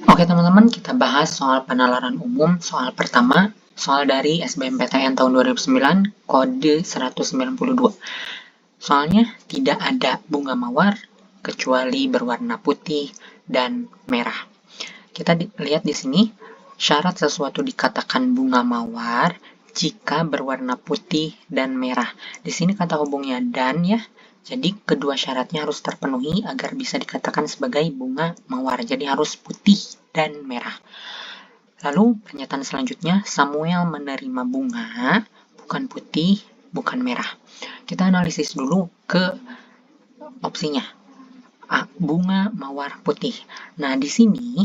Oke teman-teman, kita bahas soal penalaran umum, soal pertama, soal dari SBMPTN tahun 2009, kode 192. Soalnya tidak ada bunga mawar kecuali berwarna putih dan merah. Kita lihat di sini, syarat sesuatu dikatakan bunga mawar jika berwarna putih dan merah. Di sini kata hubungnya dan ya. Jadi kedua syaratnya harus terpenuhi agar bisa dikatakan sebagai bunga mawar. Jadi harus putih dan merah. Lalu pernyataan selanjutnya, Samuel menerima bunga bukan putih, bukan merah. Kita analisis dulu ke opsinya. Bunga mawar putih. Nah, di sini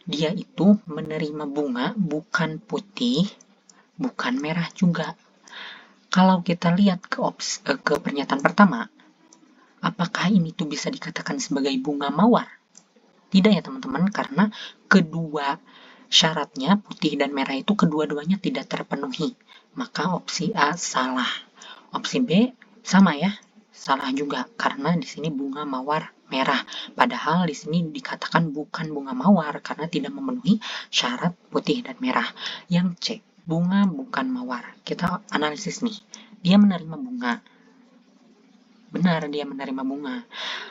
dia itu menerima bunga bukan putih, bukan merah juga. Kalau kita lihat ke pernyataan pertama, apakah ini tuh bisa dikatakan sebagai bunga mawar? Tidak ya teman-teman, karena kedua syaratnya putih dan merah itu kedua-duanya tidak terpenuhi. Maka opsi A salah. Opsi B sama ya, salah juga karena di sini bunga mawar merah. Padahal di sini dikatakan bukan bunga mawar karena tidak memenuhi syarat putih dan merah. Yang C, bunga bukan mawar. Kita analisis nih. Dia menerima bunga. Benar, dia menerima bunga.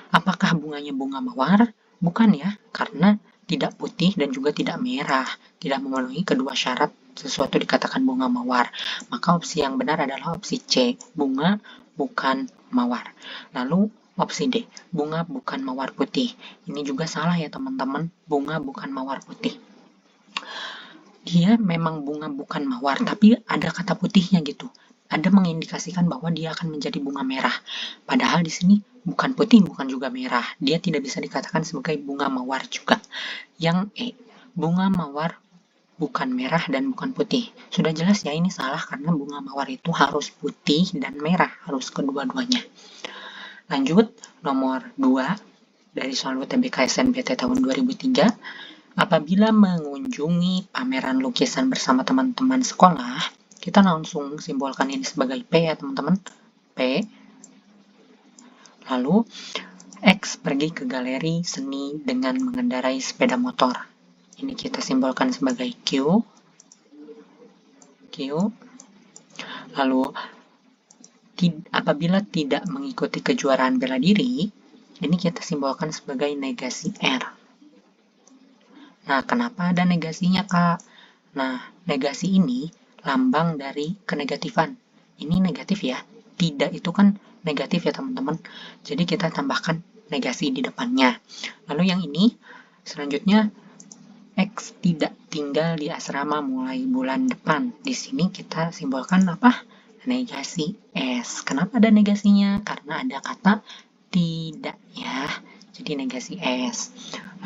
Apakah bunganya bunga mawar? Bukan ya, karena tidak putih dan juga tidak merah. Tidak memenuhi kedua syarat sesuatu dikatakan bunga mawar. Maka opsi yang benar adalah opsi C, bunga bukan mawar. Lalu opsi D, bunga bukan mawar putih. Ini juga salah ya teman-teman, bunga bukan mawar putih. Dia memang bunga bukan mawar, tapi ada kata putihnya gitu. Ada mengindikasikan bahwa dia akan menjadi bunga merah. Padahal di sini bukan putih, bukan juga merah. Dia tidak bisa dikatakan sebagai bunga mawar juga. Yang E, bunga mawar bukan merah dan bukan putih. Sudah jelas ya ini salah karena bunga mawar itu harus putih dan merah, harus kedua-duanya. Lanjut, nomor 2 dari soal UTBK SNBT tahun 2003. Apabila mengunjungi pameran lukisan bersama teman-teman sekolah, kita langsung simbolkan ini sebagai P ya teman-teman. P. Lalu, X pergi ke galeri seni dengan mengendarai sepeda motor. Ini kita simbolkan sebagai Q. Q. Lalu, apabila tidak mengikuti kejuaraan bela diri, ini kita simbolkan sebagai negasi R. Nah, kenapa ada negasinya, Kak? Nah, negasi ini lambang dari kenegatifan. Ini negatif ya. Tidak itu kan negatif ya, teman-teman. Jadi kita tambahkan negasi di depannya. Lalu yang ini, selanjutnya, X tidak tinggal di asrama mulai bulan depan. Di sini kita simbolkan apa? Negasi S. Kenapa ada negasinya? Karena ada kata tidak ya. Jadi negasi S.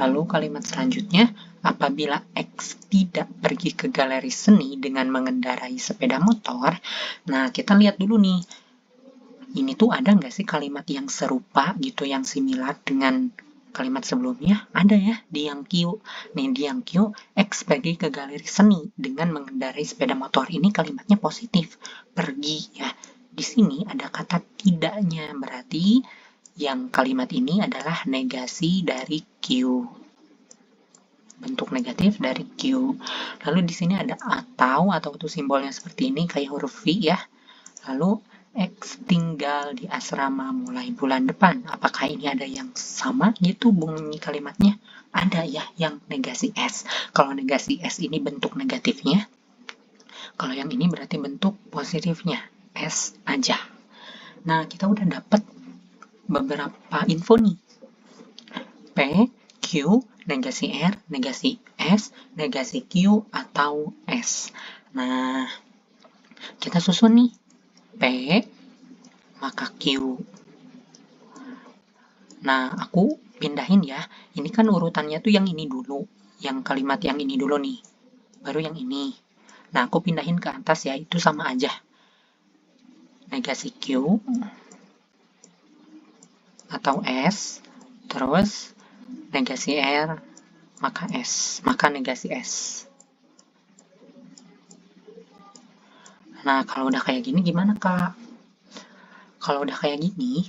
Lalu kalimat selanjutnya, apabila X tidak pergi ke galeri seni dengan mengendarai sepeda motor, nah kita lihat dulu nih, ini tuh ada nggak sih kalimat yang serupa gitu, yang similar dengan kalimat sebelumnya? Ada ya, di yang Q. Nih, di yang Q, X pergi ke galeri seni dengan mengendarai sepeda motor. Ini kalimatnya positif, pergi ya. Di sini ada kata tidaknya, berarti yang kalimat ini adalah negasi dari Q. Bentuk negatif dari Q. Lalu di sini ada atau itu simbolnya seperti ini kayak huruf V ya. Lalu X tinggal di asrama mulai bulan depan. Apakah ini ada yang sama gitu bunyi kalimatnya? Ada ya yang negasi S. Kalau negasi S ini bentuk negatifnya. Kalau yang ini berarti bentuk positifnya. S aja. Nah, kita udah dapat beberapa info nih. P, Q, negasi R, negasi S, negasi Q atau S. Nah, kita susun nih. P, maka Q. Nah, aku pindahin ya. Ini kan urutannya tuh yang ini dulu. Yang kalimat yang ini dulu nih. Baru yang ini. Nah, aku pindahin ke atas ya. Itu sama aja. Negasi Q atau S. Terus negasi R, maka S. Maka negasi S. Nah, kalau udah kayak gini gimana, Kak? Kalau udah kayak gini,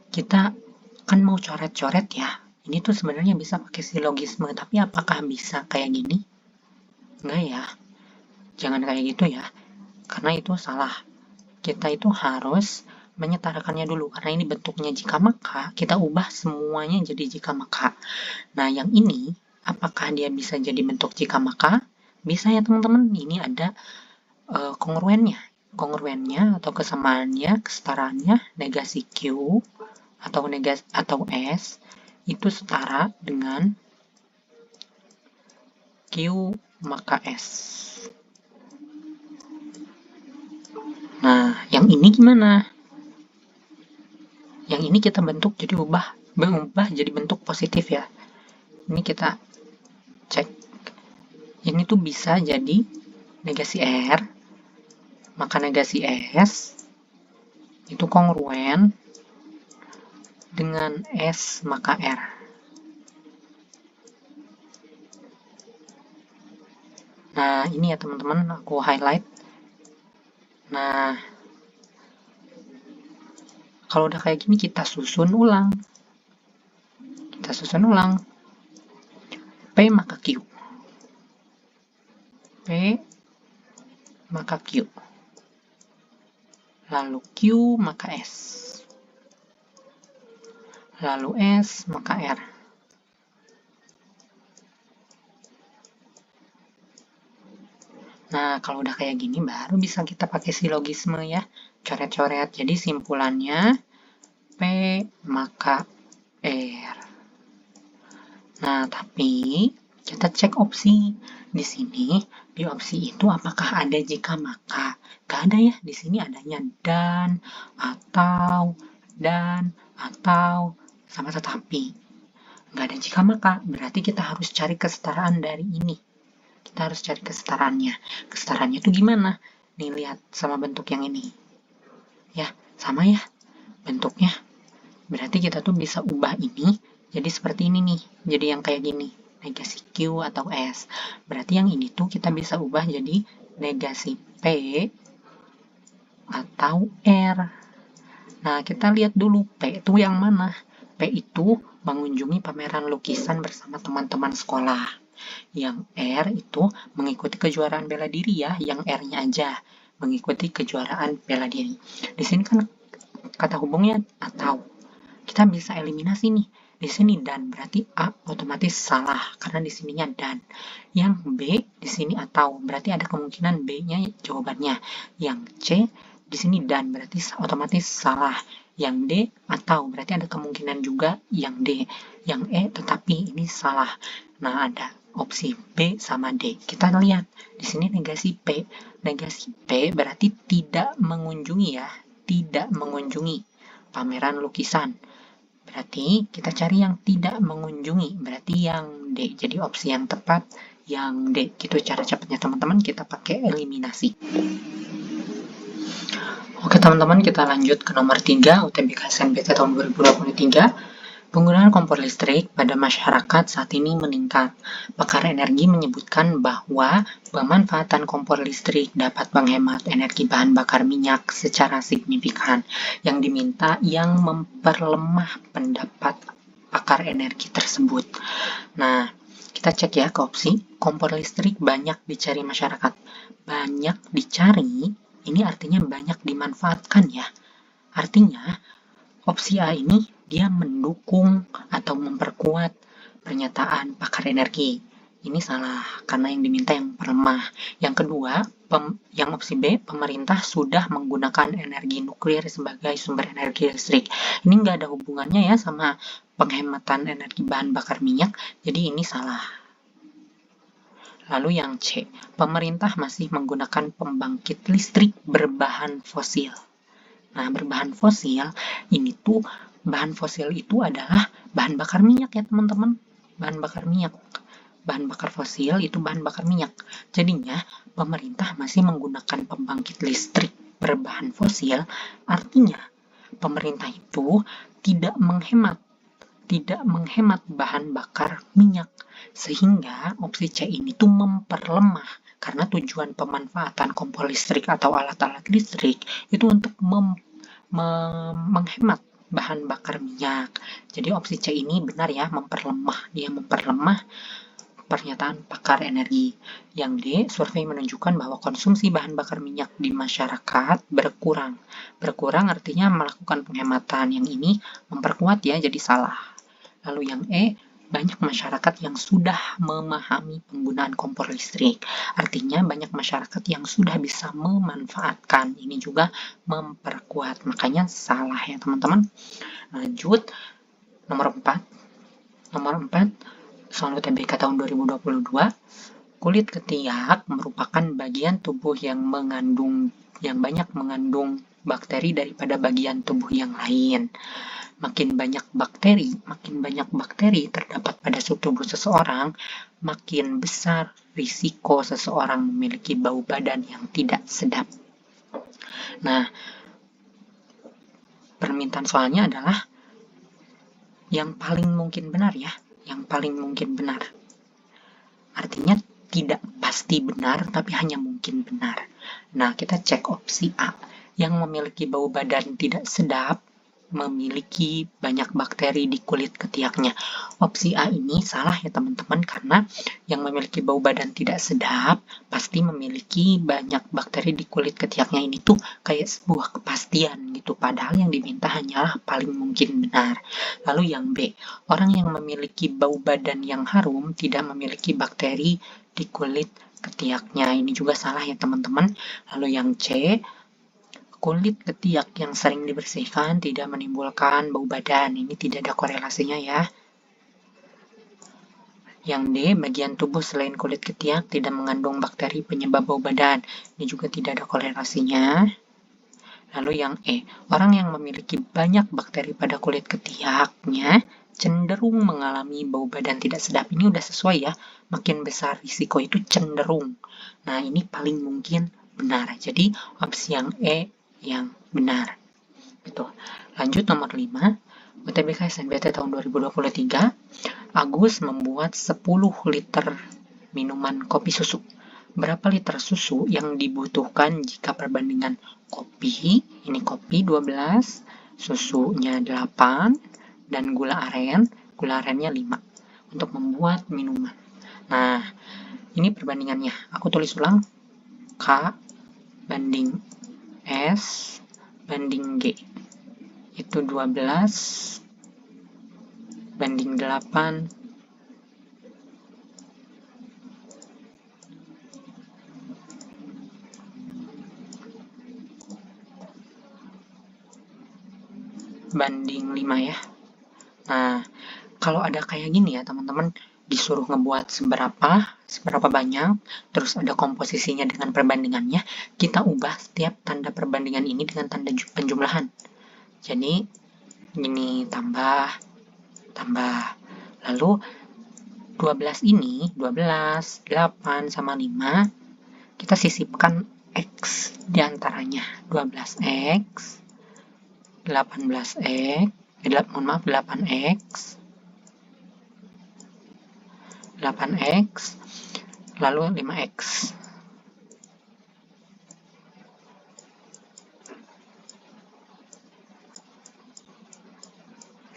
kita kan mau coret-coret ya. Ini tuh sebenarnya bisa pakai silogisme, tapi apakah bisa kayak gini? Enggak ya, jangan kayak gitu ya, karena itu salah. Kita itu harus menyetarakannya dulu, karena ini bentuknya jika maka, kita ubah semuanya jadi jika maka. Nah, yang ini, apakah dia bisa jadi bentuk jika maka? Bisa ya teman-teman, ini ada kongruennya. Kongruennya atau kesamaannya, kesetaraannya, negasi Q atau S itu setara dengan Q maka S. Nah, yang ini gimana? Yang ini kita bentuk jadi ubah jadi bentuk positif ya. Ini kita cek. Ini tuh bisa jadi negasi R, maka negasi S itu kongruen dengan S maka R. Nah, ini ya teman-teman, aku highlight. Nah, kalau udah kayak gini, kita susun ulang. P maka Q. P maka Q. Lalu Q maka S. Lalu S maka R. Nah, kalau udah kayak gini baru bisa kita pakai silogisme ya. Coret-coret. Jadi simpulannya P maka R. Nah, tapi kita cek opsi. Di sini, di opsi itu apakah ada jika maka? Gak ada ya. Di sini adanya dan, atau, sama tetapi. Gak ada jika maka. Berarti kita harus cari kesetaraan dari ini. Kita harus cari kesetaraannya. Kesetaraannya itu gimana? Nih, lihat sama bentuk yang ini. Ya, sama ya bentuknya. Berarti kita tuh bisa ubah ini jadi seperti ini nih. Jadi yang kayak gini. Negasi Q atau S. Berarti yang ini tuh kita bisa ubah jadi negasi P atau R. Nah, kita lihat dulu P itu yang mana. P itu mengunjungi pameran lukisan bersama teman-teman sekolah. Yang R itu mengikuti kejuaraan bela diri ya, yang R-nya aja mengikuti kejuaraan bela diri. Di sini kan kata hubungnya atau. Kita bisa eliminasi nih. Di sini dan, berarti A otomatis salah karena di sininya dan. Yang B di sini atau, berarti ada kemungkinan B-nya jawabannya. Yang C di sini dan, berarti otomatis salah. Yang D atau, berarti ada kemungkinan juga yang D. Yang E tetapi ini salah. Nah, ada opsi B sama D. Kita lihat di sini negasi P. Negasi P berarti tidak mengunjungi ya, tidak mengunjungi pameran lukisan. Berarti kita cari yang tidak mengunjungi, berarti yang D. Jadi opsi yang tepat yang D. Gitu cara cepatnya teman-teman, kita pakai eliminasi. Oke teman-teman, kita lanjut ke nomor 3 UTBK SNMPTN tahun 2023. Penggunaan kompor listrik pada masyarakat saat ini meningkat. Pakar energi menyebutkan bahwa pemanfaatan kompor listrik dapat menghemat energi bahan bakar minyak secara signifikan. Yang diminta yang memperlemah pendapat pakar energi tersebut. Nah, kita cek ya ke opsi. Kompor listrik banyak dicari masyarakat. Banyak dicari, ini artinya banyak dimanfaatkan ya. Artinya, opsi A ini dia mendukung atau memperkuat pernyataan pakar energi. Ini salah, karena yang diminta yang memperlemah. Yang kedua, yang opsi B, pemerintah sudah menggunakan energi nuklir sebagai sumber energi listrik. Ini nggak ada hubungannya ya sama penghematan energi bahan bakar minyak, jadi ini salah. Lalu yang C, pemerintah masih menggunakan pembangkit listrik berbahan fosil. Nah, berbahan fosil, ini tuh bahan fosil itu adalah bahan bakar minyak ya teman-teman. Bahan bakar minyak. Bahan bakar fosil itu bahan bakar minyak. Jadinya, pemerintah masih menggunakan pembangkit listrik berbahan fosil. Artinya, pemerintah itu tidak menghemat bahan bakar minyak. Sehingga opsi C ini tuh memperlemah. Karena tujuan pemanfaatan kompor listrik atau alat-alat listrik itu untuk menghemat bahan bakar minyak. Jadi opsi C ini benar ya, memperlemah. Dia memperlemah pernyataan pakar energi. Yang D, survei menunjukkan bahwa konsumsi bahan bakar minyak di masyarakat berkurang. Berkurang artinya melakukan penghematan. Yang ini memperkuat ya, jadi salah. Lalu yang E, banyak masyarakat yang sudah memahami penggunaan kompor listrik. Artinya banyak masyarakat yang sudah bisa memanfaatkan. Ini juga memperkuat. Makanya salah ya teman-teman. Lanjut, nomor 4. Soal UTBK tahun 2022. Kulit ketiak merupakan bagian tubuh yang banyak mengandung bakteri daripada bagian tubuh yang lain. Makin banyak bakteri terdapat pada tubuh seseorang, makin besar risiko seseorang memiliki bau badan yang tidak sedap. Nah, permintaan soalnya adalah yang paling mungkin benar ya, yang paling mungkin benar. Artinya tidak pasti benar, tapi hanya mungkin benar. Nah, kita cek opsi A. Yang memiliki bau badan tidak sedap memiliki banyak bakteri di kulit ketiaknya. Opsi A ini salah ya teman-teman, karena yang memiliki bau badan tidak sedap pasti memiliki banyak bakteri di kulit ketiaknya. Ini tuh kayak sebuah kepastian gitu, padahal yang diminta hanyalah paling mungkin benar. Lalu yang B, orang yang memiliki bau badan yang harum tidak memiliki bakteri di kulit ketiaknya. Ini juga salah ya teman-teman. Lalu yang C, kulit ketiak yang sering dibersihkan tidak menimbulkan bau badan. Ini tidak ada korelasinya ya. Yang D, bagian tubuh selain kulit ketiak tidak mengandung bakteri penyebab bau badan. Ini juga tidak ada korelasinya. Lalu yang E, orang yang memiliki banyak bakteri pada kulit ketiaknya cenderung mengalami bau badan tidak sedap. Ini udah sesuai ya. Makin besar risiko itu cenderung. Nah, ini paling mungkin benar. Jadi opsi yang E yang benar. Gitu. Lanjut nomor 5. UTBK SNBT tahun 2023. Agus membuat 10 liter minuman kopi susu. Berapa liter susu yang dibutuhkan jika perbandingan kopi, ini kopi 12, susunya 8, dan gula arennya 5 untuk membuat minuman. Nah, ini perbandingannya. Aku tulis ulang. K banding S banding G. Itu 12 banding 8 banding 5 ya. Nah, kalau ada kayak gini ya teman-teman, disuruh ngebuat seberapa banyak, terus ada komposisinya dengan perbandingannya, kita ubah setiap tanda perbandingan ini dengan tanda penjumlahan. Jadi, ini tambah. Lalu, 12 ini, 12, 8, sama 5, kita sisipkan X diantaranya. 12X, 18X, 8X, 8X, lalu 5X.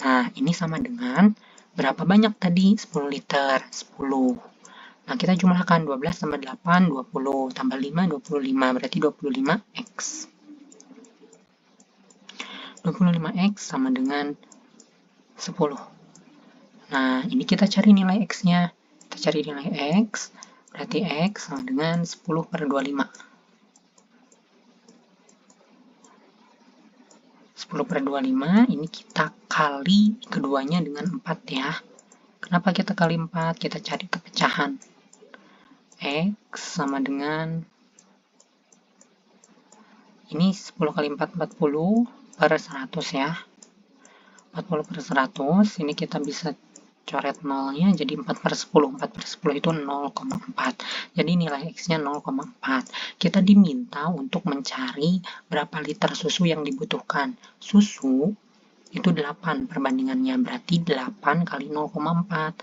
Nah, ini sama dengan berapa banyak tadi? 10 liter, 10. Nah, kita jumlahkan 12 tambah 8, 20, tambah 5, 25, berarti 25X. 25X sama dengan 10. Nah, ini kita cari nilai X-nya. Kita cari nilai X, berarti X sama dengan 10 per 25. 10 per 25, ini kita kali keduanya dengan 4 ya. Kenapa kita kali 4? Kita cari kepecahan. X sama dengan, ini 10 kali 4, 40 per 100 ya. 40 per 100, ini kita bisa coret nolnya jadi 4 per 10. 4 per 10 itu 0,4. Jadi nilai X-nya 0,4. Kita diminta untuk mencari berapa liter susu yang dibutuhkan. Susu itu 8 perbandingannya, berarti 8 kali 0,4.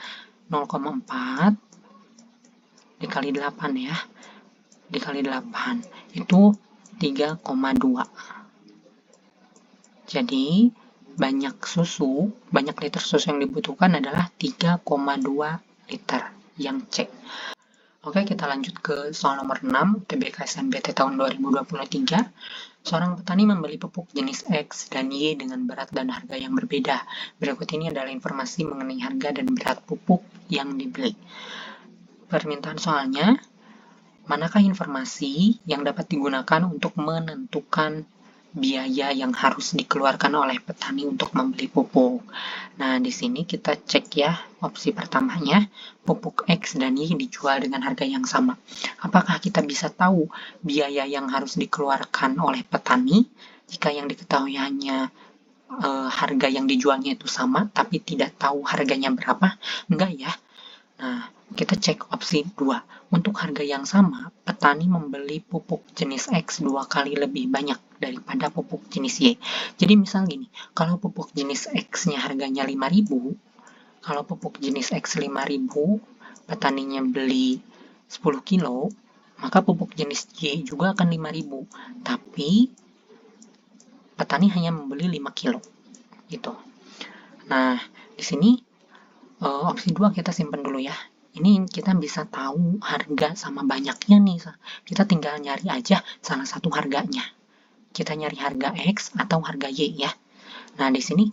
0,4 dikali 8 ya. Dikali 8 itu 3,2. Jadi banyak liter susu yang dibutuhkan adalah 3,2 liter yang C. Oke, kita lanjut ke soal nomor 6, UTBK SNBT tahun 2023. Seorang petani membeli pupuk jenis X dan Y dengan berat dan harga yang berbeda. Berikut ini adalah informasi mengenai harga dan berat pupuk yang dibeli. Permintaan soalnya, manakah informasi yang dapat digunakan untuk menentukan biaya yang harus dikeluarkan oleh petani untuk membeli pupuk? Nah, di sini kita cek ya, opsi pertamanya, pupuk X dan Y dijual dengan harga yang sama. Apakah kita bisa tahu biaya yang harus dikeluarkan oleh petani jika yang diketahui hanya harga yang dijualnya itu sama, tapi tidak tahu harganya berapa? Enggak ya. Nah, kita cek opsi 2. Untuk harga yang sama, petani membeli pupuk jenis X 2 kali lebih banyak daripada pupuk jenis Y. Jadi misal gini, kalau pupuk jenis X-nya harganya 5.000, kalau pupuk jenis X 5.000, petaninya beli 10 kilo, maka pupuk jenis Y juga akan 5.000. Tapi petani hanya membeli 5 kilo. Gitu. Nah, di sini opsi 2 kita simpan dulu ya. Ini kita bisa tahu harga sama banyaknya nih. Kita tinggal nyari aja salah satu harganya. Kita nyari harga X atau harga Y ya. Nah, di sini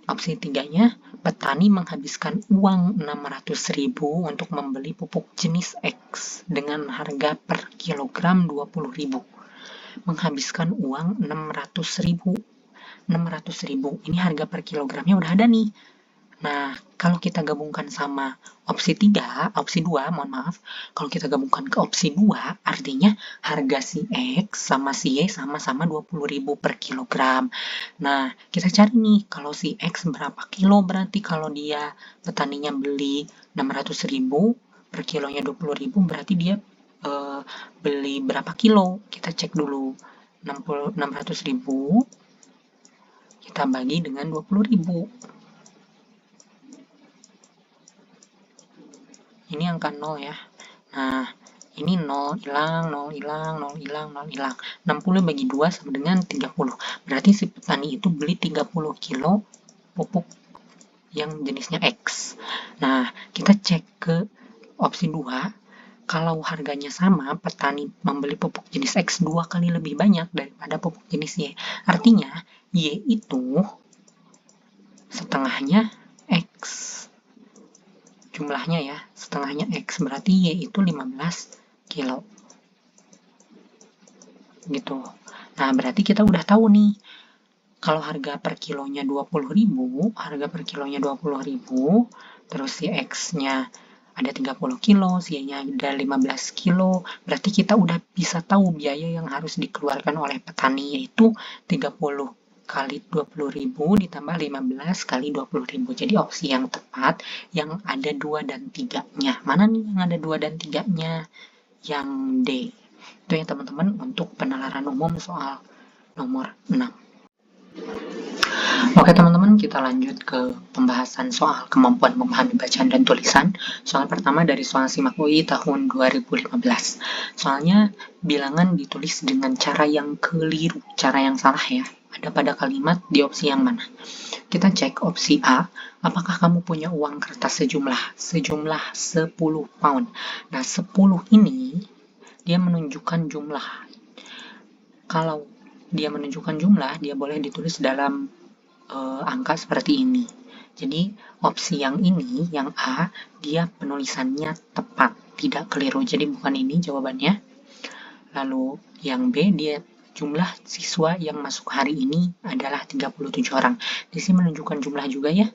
opsi 3-nya, petani menghabiskan uang 600.000 untuk membeli pupuk jenis X dengan harga per kilogram 20.000. Menghabiskan uang 600.000. 600.000. Ini harga per kilogramnya udah ada nih. Nah, kalau kita gabungkan sama opsi 2, kalau kita gabungkan ke opsi 2, artinya harga si X sama si Y sama-sama 20.000 per kilogram. Nah, kita cari nih, kalau si X berapa kilo, berarti kalau dia petaninya beli 600.000, per kilonya 20.000, berarti dia beli berapa kilo? Kita cek dulu, 600.000, kita bagi dengan 20.000. Ini angka 0 ya. Nah, ini 0 hilang, 0 hilang, 0 hilang, 0 hilang. 60 bagi 2 sama dengan 30. Berarti si petani itu beli 30 kilo pupuk yang jenisnya X. Nah, kita cek ke opsi 2. Kalau harganya sama, petani membeli pupuk jenis X 2 kali lebih banyak daripada pupuk jenis Y. Artinya, Y itu setengahnya X. Jumlahnya ya, setengahnya X, berarti Y itu 15 kilo. Gitu. Nah, berarti kita udah tahu nih, kalau harga per kilonya 20.000, terus si X-nya ada 30 kilo, si Y-nya ada 15 kilo, berarti kita udah bisa tahu biaya yang harus dikeluarkan oleh petani, yaitu 30 kali 20.000 ditambah 15 kali 20.000. Jadi opsi yang tepat yang ada 2 dan 3-nya. Mana nih yang ada 2 dan 3-nya? Yang D. Itu ya teman-teman untuk penalaran umum soal nomor 6. Oke teman-teman, kita lanjut ke pembahasan soal kemampuan memahami bacaan dan tulisan. Soal pertama dari soal SIMAK UI tahun 2015. Soalnya bilangan ditulis dengan cara yang keliru, cara yang salah ya. Ada pada kalimat di opsi yang mana? Kita cek opsi A, apakah kamu punya uang kertas sejumlah 10 pound. Nah, 10 ini dia menunjukkan jumlah. Kalau dia menunjukkan jumlah, dia boleh ditulis dalam angka seperti ini. Jadi opsi yang ini, yang A, dia penulisannya tepat, tidak keliru. Jadi bukan ini jawabannya. Lalu yang B, dia jumlah siswa yang masuk hari ini adalah 37 orang. Di sini menunjukkan jumlah juga ya,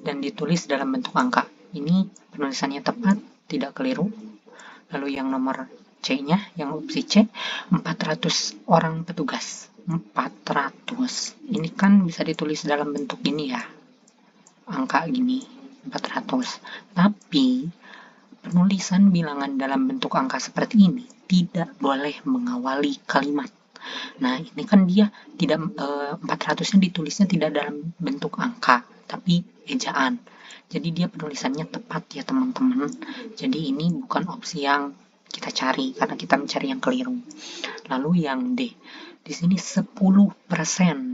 dan ditulis dalam bentuk angka. Ini penulisannya tepat, tidak keliru. Lalu yang nomor C-nya, yang opsi C, 400 orang petugas. 400. Ini kan bisa ditulis dalam bentuk gini ya, angka gini, 400. Tapi penulisan bilangan dalam bentuk angka seperti ini tidak boleh mengawali kalimat. Nah, ini kan dia tidak 400-nya ditulisnya tidak dalam bentuk angka, tapi ejaan. Jadi dia penulisannya tepat ya teman-teman. Jadi ini bukan opsi yang kita cari karena kita mencari yang keliru. Lalu yang D, di sini 10%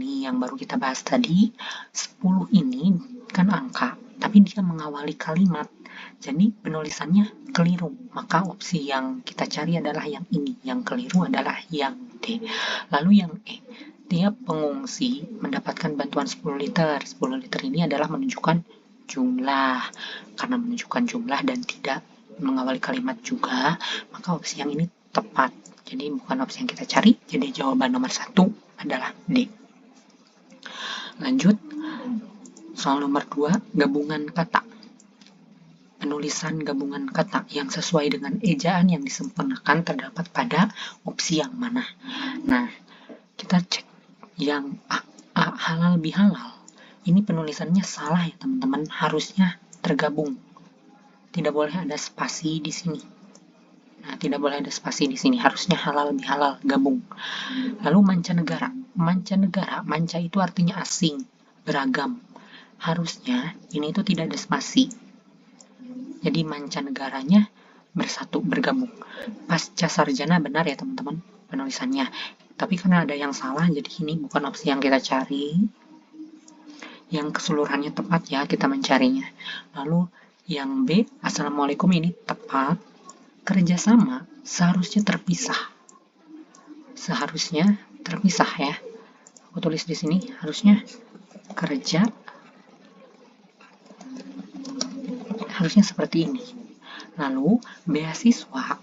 nih yang baru kita bahas tadi. 10 ini kan angka, tapi dia mengawali kalimat. Jadi penulisannya keliru. Maka opsi yang kita cari adalah yang ini. Yang keliru adalah yang D. Lalu yang E, tiap pengungsi mendapatkan bantuan 10 liter. 10 liter ini adalah menunjukkan jumlah. Karena menunjukkan jumlah dan tidak mengawali kalimat juga, maka opsi yang ini tepat. Jadi bukan opsi yang kita cari, jadi jawaban nomor 1 adalah D. Lanjut, soal nomor 2, gabungan kata. Penulisan gabungan kata yang sesuai dengan ejaan yang disempurnakan terdapat pada opsi yang mana. Nah, kita cek yang A, halal bihalal. Ini penulisannya salah ya teman-teman, harusnya tergabung. Tidak boleh ada spasi di sini. Nah, tidak boleh ada spasi di sini, harusnya halal bihalal gabung. Lalu mancanegara. Manca itu artinya asing, beragam. Harusnya ini itu tidak ada spasi. Jadi mancanegaranya bersatu, bergabung. Pasca sarjana benar ya teman-teman penulisannya. Tapi karena ada yang salah, jadi ini bukan opsi yang kita cari. Yang keseluruhannya tepat ya kita mencarinya. Lalu yang B, assalamualaikum ini tepat. Kerjasama seharusnya terpisah. Seharusnya terpisah ya. Aku tulis di sini harusnya kerja. Harusnya seperti ini. Lalu beasiswa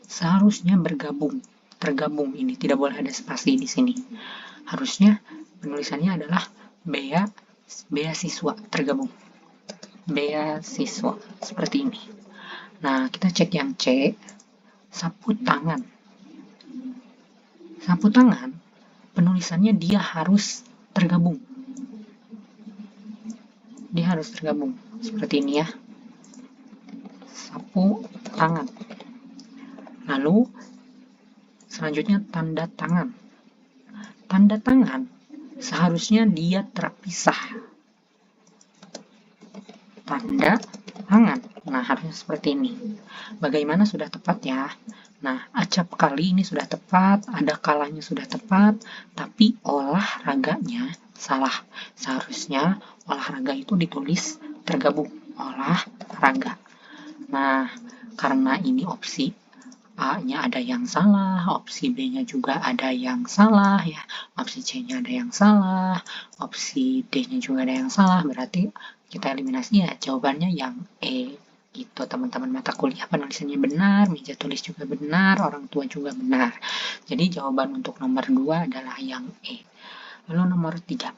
seharusnya bergabung. Tergabung ini tidak boleh ada spasi di sini. Harusnya penulisannya adalah beasiswa tergabung. Beasiswa seperti ini. Nah, kita cek yang C, sapu tangan. Sapu tangan penulisannya dia harus tergabung. Dia harus tergabung seperti ini ya. Sapu tangan. Lalu selanjutnya tanda tangan. Tanda tangan seharusnya dia terpisah. Tanda tangan. Nah, harusnya seperti ini. Bagaimana sudah tepat ya? Nah, acap kali ini sudah tepat, ada kalanya sudah tepat, tapi olahraganya salah. Seharusnya olahraga itu ditulis tergabung. Olahraga. Nah, karena ini opsi A-nya ada yang salah, opsi B-nya juga ada yang salah ya, opsi C-nya ada yang salah, opsi D-nya juga ada yang salah, berarti kita eliminasi ya jawabannya yang E gitu teman-teman. Mata kuliah penulisannya benar, meja tulis juga benar, orang tua juga benar. Jadi jawaban untuk nomor 2 adalah yang E. Lalu nomor 3.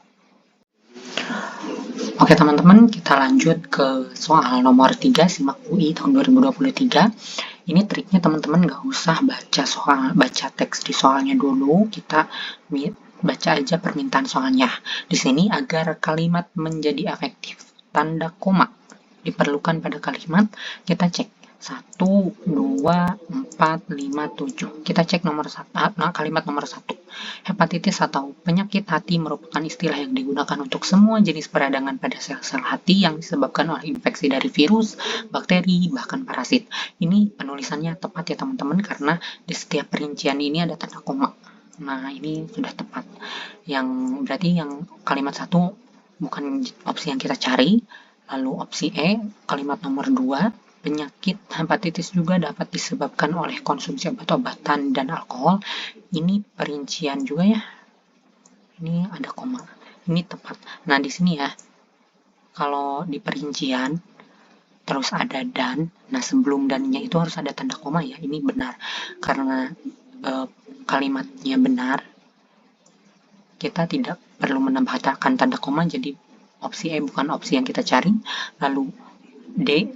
Oke teman-teman, kita lanjut ke soal nomor 3, simak UI tahun 2023. Ini triknya teman-teman nggak usah baca teks di soalnya dulu, kita baca aja permintaan soalnya. Di sini agar kalimat menjadi efektif, tanda koma diperlukan pada kalimat. Kita cek 1, 2, 4, 5, 7. Kita cek kalimat nomor 1. Hepatitis atau penyakit hati merupakan istilah yang digunakan untuk semua jenis peradangan pada sel-sel hati yang disebabkan oleh infeksi dari virus, bakteri, bahkan parasit. Ini penulisannya tepat ya teman-teman, karena di setiap perincian ini ada tanda koma. Nah, ini sudah tepat. Berarti yang kalimat 1 bukan opsi yang kita cari. Lalu opsi E, kalimat nomor 2, penyakit hepatitis juga dapat disebabkan oleh konsumsi obat-obatan dan alkohol. Ini perincian juga ya. Ini ada koma. Ini tepat. Nah, di sini ya, kalau di perincian terus ada dan, nah sebelum dannya itu harus ada tanda koma ya. Ini benar. Karena kalimatnya benar, kita tidak perlu menambahkan tanda koma, jadi opsi E bukan opsi yang kita cari. Lalu D,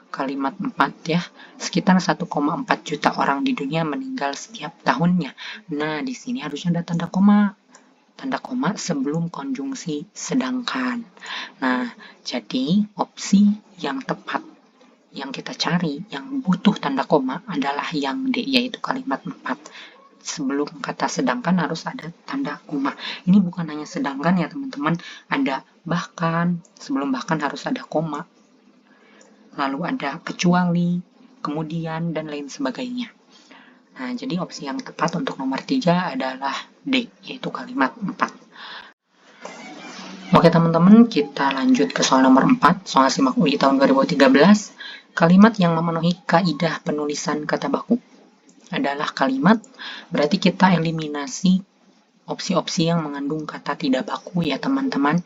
kalimat 4 ya, sekitar 1,4 juta orang di dunia meninggal setiap tahunnya. Nah, di sini harusnya ada tanda koma. Tanda koma sebelum konjungsi sedangkan. Nah, jadi opsi yang tepat yang kita cari, yang butuh tanda koma adalah yang D, yaitu kalimat 4. Sebelum kata sedangkan harus ada tanda koma. Ini bukan hanya sedangkan ya teman-teman, ada bahkan, sebelum bahkan harus ada koma. lalu ada kecuali, kemudian, dan lain sebagainya. Nah, jadi opsi yang tepat untuk nomor 3 adalah D, yaitu kalimat 4. Oke teman-teman, kita lanjut ke soal nomor 4, soal SIMAK UI tahun 2013. Kalimat yang memenuhi kaidah penulisan kata baku adalah kalimat, berarti kita eliminasi opsi-opsi yang mengandung kata tidak baku ya teman-teman.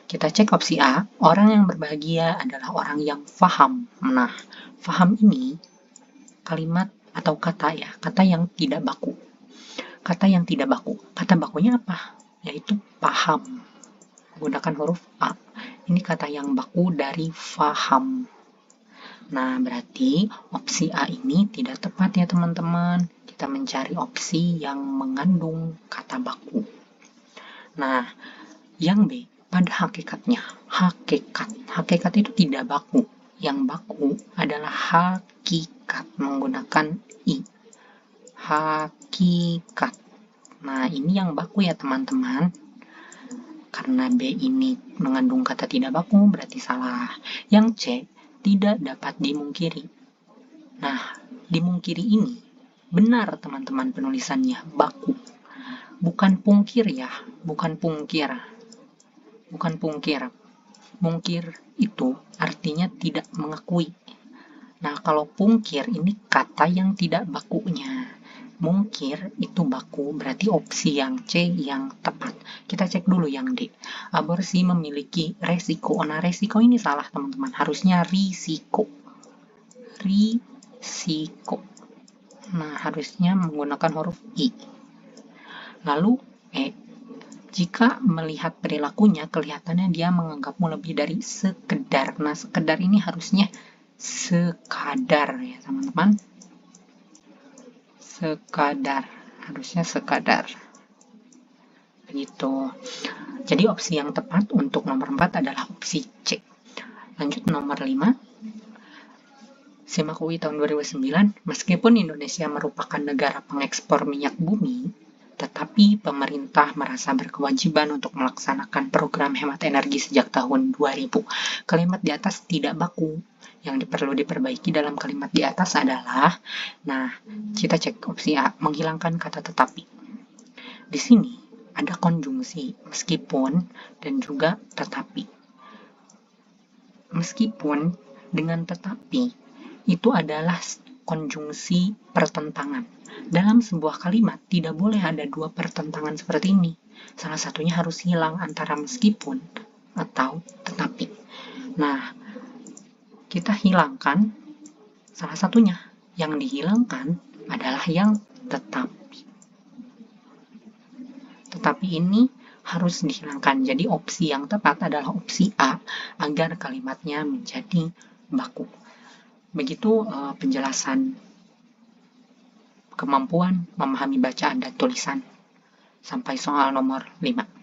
Kita cek opsi A, orang yang berbahagia adalah orang yang faham. Nah, faham ini kalimat atau kata ya, kata yang tidak baku. Kata yang tidak baku. Kata bakunya apa? Yaitu paham. Menggunakan huruf A. Ini kata yang baku dari faham. Nah, berarti opsi A ini tidak tepat ya teman-teman. Kita mencari opsi yang mengandung kata baku. Nah, yang B, pada hakikatnya, hakikat itu tidak baku. Yang baku adalah hakikat menggunakan I. Hakikat. Nah, ini yang baku ya teman-teman. Karena B ini mengandung kata tidak baku, berarti salah. Yang C, tidak dapat dimungkiri. Nah, dimungkiri ini benar teman-teman penulisannya, baku. Bukan pungkir ya, bukan pungkir. Bukan pungkir. Mungkir itu artinya tidak mengakui. Nah, kalau pungkir ini kata yang tidak bakunya. Mungkir itu baku, berarti opsi yang C yang tepat. Kita cek dulu yang D. Aborsi memiliki resiko. Nah, resiko ini salah teman-teman. Harusnya risiko. Risiko. Nah, harusnya menggunakan huruf I. Lalu E. Jika melihat perilakunya, kelihatannya dia menganggapmu lebih dari sekedar. Nah, sekedar ini harusnya sekadar ya teman-teman. Sekadar, harusnya sekadar. Begitu. Jadi opsi yang tepat untuk nomor 4 adalah opsi C. Lanjut nomor 5. SIMAK UI tahun 2009, meskipun Indonesia merupakan negara pengekspor minyak bumi, tetapi pemerintah merasa berkewajiban untuk melaksanakan program hemat energi sejak tahun 2000. Kalimat di atas tidak baku. Yang perlu diperbaiki dalam kalimat di atas adalah, nah, kita cek opsi A, menghilangkan kata tetapi. Di sini ada konjungsi meskipun dan juga tetapi. Meskipun dengan tetapi itu adalah konjungsi pertentangan. Dalam sebuah kalimat tidak boleh ada dua pertentangan seperti ini. Salah satunya harus hilang antara meskipun atau tetapi. Nah, kita hilangkan salah satunya. Yang dihilangkan adalah yang tetapi. Tetapi ini harus dihilangkan. Jadi opsi yang tepat adalah opsi A agar kalimatnya menjadi baku. Begitu penjelasan kemampuan memahami bacaan dan tulisan. Sampai soal nomor 5.